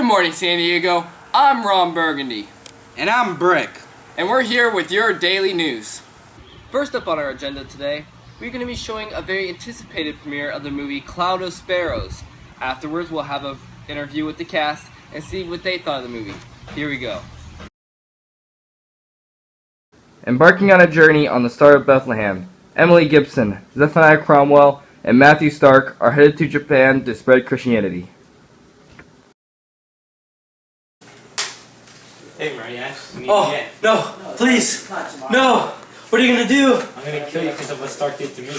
morning, San Diego. I'm Ron Burgundy. And I'm Brick. And we're here with your daily news. First up on our agenda today, we're going to be showing a very anticipated premiere of the movie Cloud of Sparrows. Afterwards, we'll have an interview with the cast and see what they thought of the movie. Here we go. Embarking on a journey on the Star of Bethlehem, Emily Gibson, Zephaniah Cromwell, and Matthew Stark are headed to Japan to spread Christianity. Hey, Mariash. Oh, no, please, no. What are you going to do? I'm going to kill you because of what Stark did to me.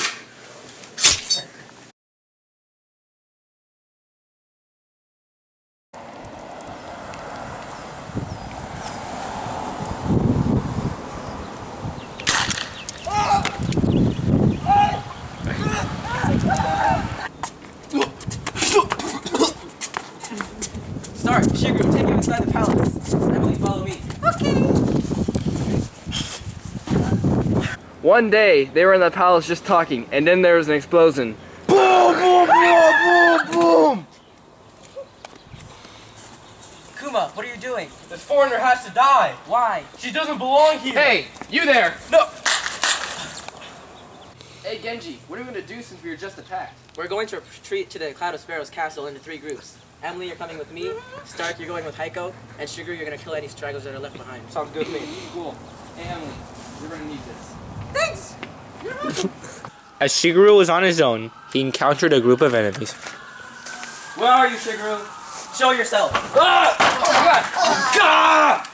Stark, Shigru, take him inside the palace. Emily, follow me. One day, they were in the palace just talking, and then there was an explosion. Boom, boom, boom, boom, boom. Kuma, what are you doing? This foreigner has to die. Why? She doesn't belong here. Hey, you there! No. Hey, Genji, what are we going to do since we were just attacked? We're going to retreat to the Cloud of Sparrows castle into 3 groups. Emily, you're coming with me. Stark, you're going with Heiko. And Shigru, you're going to kill any stragglers that are left behind. Sounds good to me. Cool. Hey, Emily, you're going to need this. Thanks! As Shigeru was on his own, he encountered a group of enemies. Where are you, Shigeru? Show yourself. Ah! Oh, God! Ah!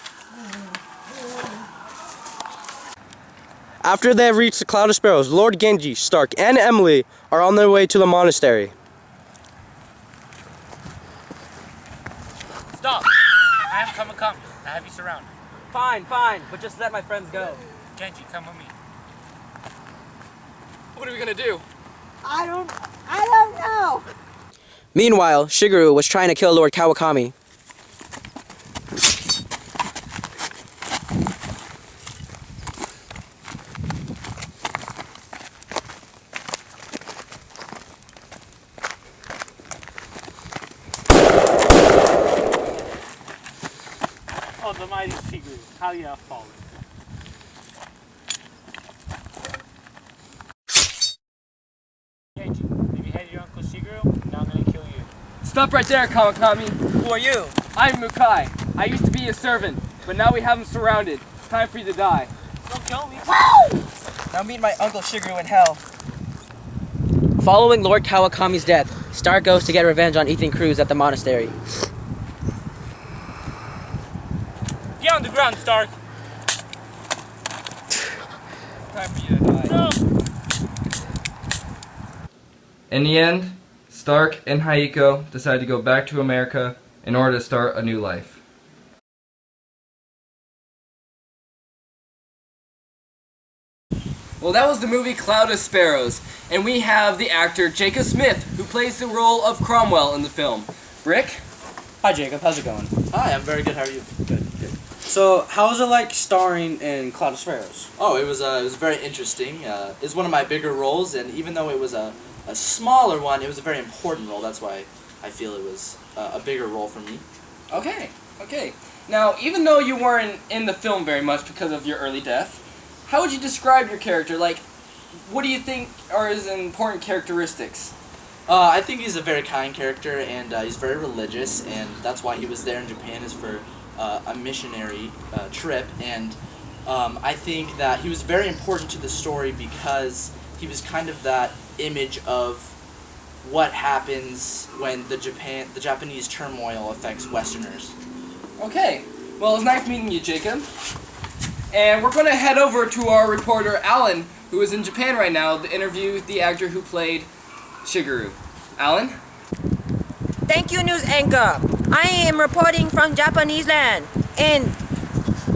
After they have reached the Cloud of Sparrows, Lord Genji, Stark, and Emily are on their way to the monastery. Stop! I have come. I have you surrounded. Fine, but just let my friends go. Genji, come with me. What are we going to do? I don't know. Meanwhile, Shigeru was trying to kill Lord Kawakami. Oh, the mighty Shigeru, how you have fallen. Genji, you beheaded your uncle Shigeru, now I'm gonna kill you. Stop right there, Kawakami. Who are you? I'm Mukai. I used to be a servant, but now we have him surrounded. It's time for you to die. Don't kill me. Now meet my uncle Shigeru in hell. Following Lord Kawakami's death, Stark goes to get revenge on Ethan Cruz at the monastery. Get on the ground, Stark. Time for you to die. No. In the end, Stark and Haiko decide to go back to America in order to start a new life. Well, that was the movie Cloud of Sparrows, and we have the actor Jacob Smith, who plays the role of Cromwell in the film. Brick? Hi, Jacob. How's it going? Hi, I'm very good. How are you? Good. So, how was it like starring in Cloud of Sparrows? Oh, it was very interesting. It's one of my bigger roles, and even though it was a smaller one, it was a very important role. That's why I feel it was a bigger role for me. Okay. Now, even though you weren't in the film very much because of your early death, how would you describe your character? Like, what do you think are his important characteristics? I think he's a very kind character, and he's very religious, and that's why he was there in Japan, is for a missionary trip. And I think that he was very important to the story because he was kind of that image of what happens when the Japanese turmoil affects Westerners. Okay, well, it's nice meeting you, Jacob. And we're going to head over to our reporter, Alan, who is in Japan right now, to interview the actor who played Shigeru. Alan? Thank you, news anchor. I am reporting from Japanese land in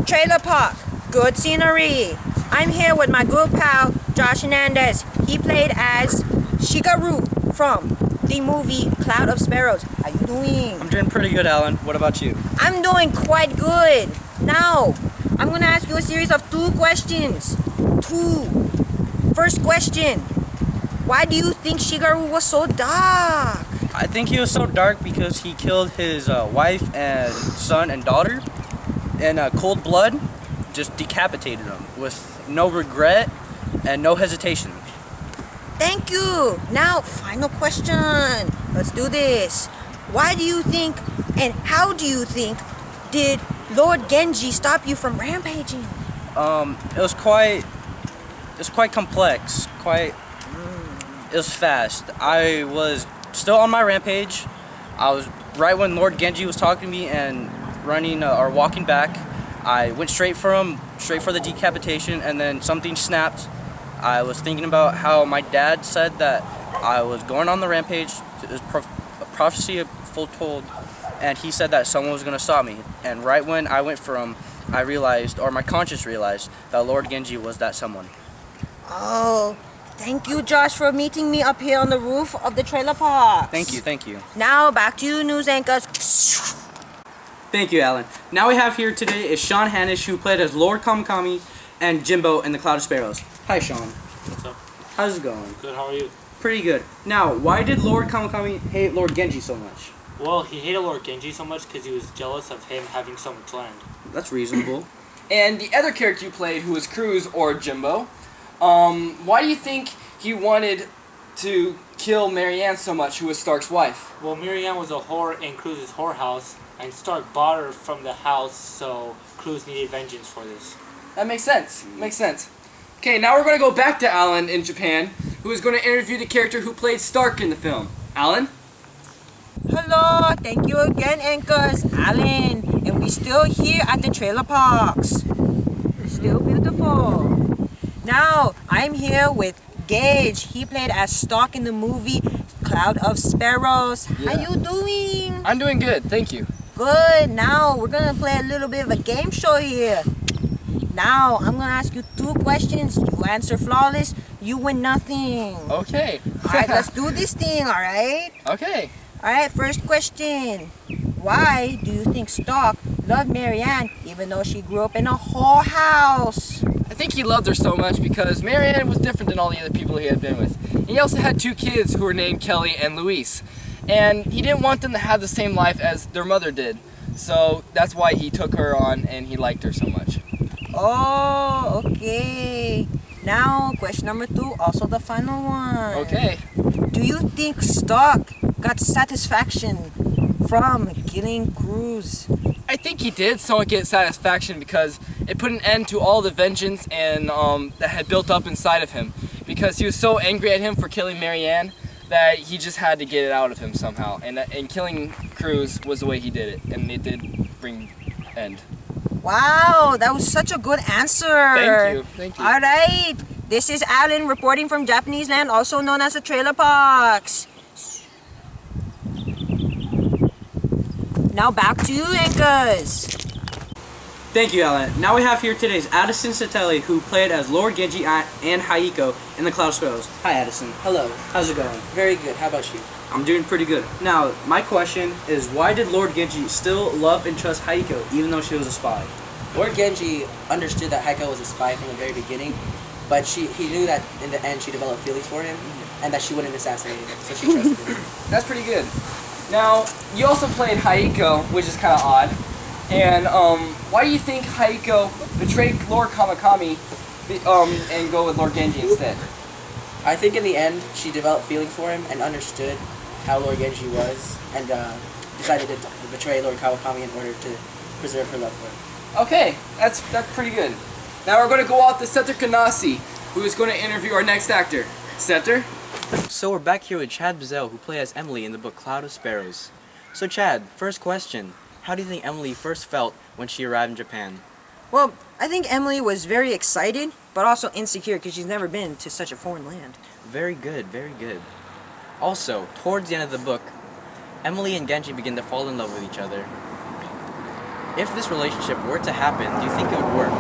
Trailer Park. Good scenery. I'm here with my good pal, Josh Hernandez. He played as Shigeru from the movie Cloud of Sparrows. How you doing? I'm doing pretty good, Alan. What about you? I'm doing quite good. Now, I'm going to ask you a series of 2 questions. First question. Why do you think Shigeru was so dark? I think he was so dark because he killed his wife and son and daughter in cold blood, just decapitated them with no regret and no hesitation. Thank you. Now, final question. Let's do this. Why do you think and how do you think did Lord Genji stop you from rampaging? It was quite complex. It was fast. I was still on my rampage. I was right when Lord Genji was talking to me and running or walking back. I went straight for him, straight for the decapitation, and then something snapped. I was thinking about how my dad said that I was going on the rampage. It was a prophecy foretold, and he said that someone was going to stop me. And right when I went for him, I realized, or my conscience realized, that Lord Genji was that someone. Oh, thank you, Josh, for meeting me up here on the roof of the trailer park. Thank you, thank you. Now, back to you, news anchors. Thank you, Alan. Now we have here today is Sean Hanish, who played as Lord Kamikami and Jimbo in The Cloud of Sparrows. Hi, Sean. What's up? How's it going? Good, how are you? Pretty good. Now, why did Lord Kamikami hate Lord Genji so much? Well, he hated Lord Genji so much because he was jealous of him having so much land. That's reasonable. And the other character you played, who was Cruz or Jimbo, why do you think he wanted to kill Marianne so much, who was Stark's wife? Well, Marianne was a whore in Cruz's whorehouse, and Stark bought her from the house, so Cruz needed vengeance for this. That makes sense. Makes sense. Okay, now we're going to go back to Alan in Japan, who is going to interview the character who played Stark in the film. Alan? Hello, thank you again, anchors. Alan, and we still here at the trailer parks. It's still beautiful. Now, I'm here with Gage. He played as Stark in the movie Cloud of Sparrows. Yeah. How you doing? I'm doing good, thank you. Good. Now, we're going to play a little bit of a game show here. Now, I'm going to ask you 2 questions. You answer flawless, you win nothing. Okay. Alright, let's do this thing, alright? Okay. Alright, first question. Why do you think Stark loved Marianne even though she grew up in a whorehouse? I think he loved her so much because Marianne was different than all the other people he had been with. And he also had 2 kids who were named Kelly and Luis. And he didn't want them to have the same life as their mother did. So that's why he took her on and he liked her so much. Oh, okay. Now, question number 2, also the final one. Okay. Do you think Stark got satisfaction from killing Cruz? I think he did somewhat get satisfaction because it put an end to all the vengeance and that had built up inside of him. Because he was so angry at him for killing Marianne that he just had to get it out of him somehow. And killing Cruz was the way he did it, and it did bring end. Wow, that was such a good answer. Thank you. Thank you. Alright, this is Alan reporting from Japanese land, also known as the trailer parks. Now back to you, anchors. Thank you, Alan. Now we have here today is Addison Satelli, who played as Lord Genji and Haiko in The Cloud of Sparrows. Hi, Addison. Hello. How's it going? Very good. How about you? I'm doing pretty good. Now, my question is, why did Lord Genji still love and trust Haiko, even though she was a spy? Lord Genji understood that Haiko was a spy from the very beginning, but he knew that in the end she developed feelings for him, and that she wouldn't assassinate him, so she trusted him. That's pretty good. Now, you also played Haiko, which is kind of odd. And why do you think Haiko betrayed Lord Kamikami and go with Lord Genji instead? I think in the end she developed feelings for him and understood how Lord Genji was, and decided to betray Lord Kawakami in order to preserve her love for him. Okay, that's pretty good. Now we're going to go out to Setter Kanasi, who is going to interview our next actor. Setter? So we're back here with Chad Bazell, who played as Emily in the book Cloud of Sparrows. So Chad, first question. How do you think Emily first felt when she arrived in Japan? Well, I think Emily was very excited, but also insecure because she's never been to such a foreign land. Very good, very good. Also, towards the end of the book, Emily and Genji begin to fall in love with each other. If this relationship were to happen, do you think it would work?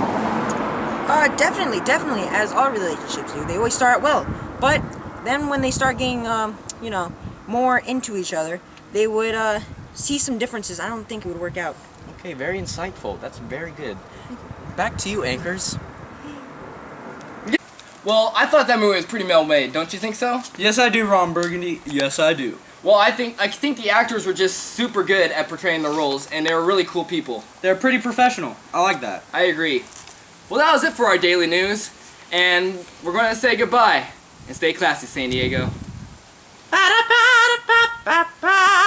Definitely, as all relationships do. They always start well, but then when they start getting, more into each other, they would, see some differences. I don't think it would work out. Okay, very insightful. That's very good. Back to you, anchors. Well, I thought that movie was pretty well made. Don't you think so? Yes, I do, Ron Burgundy. Yes, I do. Well, I think the actors were just super good at portraying the roles, and they were really cool people. They're pretty professional. I like that. I agree. Well, that was it for our daily news, and we're going to say goodbye. And stay classy, San Diego. Ba-da-ba-da-ba-ba-ba.